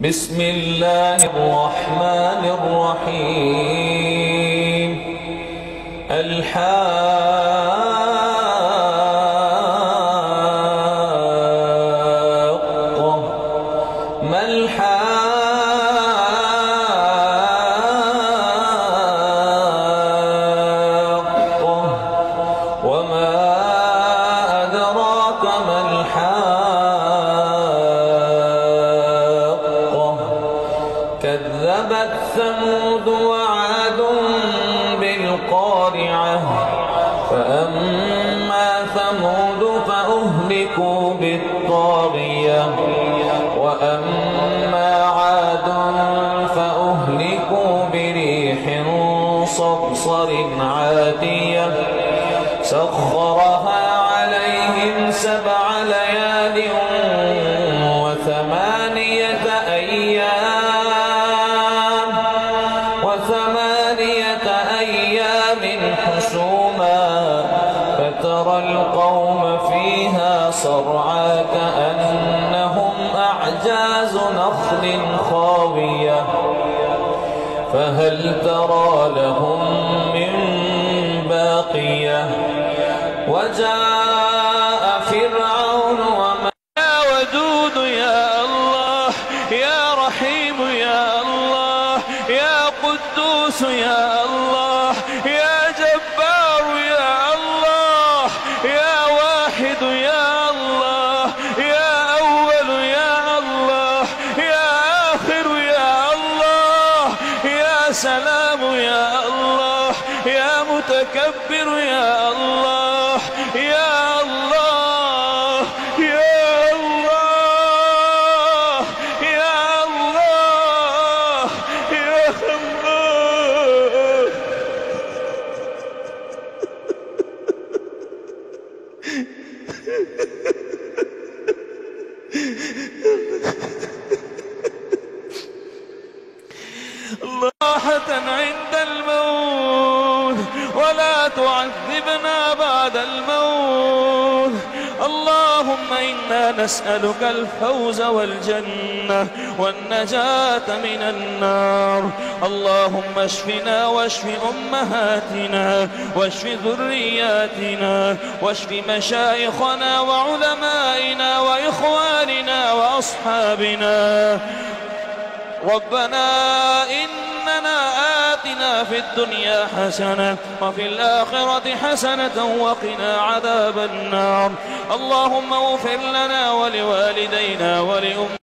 بسم الله الرحمن الرحيم. الحاقة. ما الحاقة وما أدراك ما الحاقة. كذبت ثمود وعاد بالقارعة. فأما ثمود فأهلكوا بالطاغية وأما عاد فأهلكوا بريح صرصر عاتية سخرها عليهم 7 ليال وثمانية أيام حسوما فترى القوم فيها صرعى كأنهم أعجاز نخل خاوية فهل ترى لهم من باقية. وجاء فرعون ومن يا ودود يا الله، يا رحيم يا الله، يا قدوس يا الله، يا جبار يا الله، يا واحد يا الله، يا أول يا الله، يا آخر يا الله، يا سلام يا الله، يا متكبر يا الله، يا الله، يا الله، يا الله، يا الله. راحة عند الموت ولا تعذبنا بعد الموت. اللهم إنا نسألك الفوز والجنة والنجاة من النار. اللهم اشفنا واشف أمهاتنا واشف ذرياتنا واشف مشايخنا وعلمائنا وإخواننا وأصحابنا. ربنا إننا آتنا في الدنيا حسنة وفي الآخرة حسنة وقنا عذاب النار. اللهم اغفر لنا ولوالدينا ولأمتنا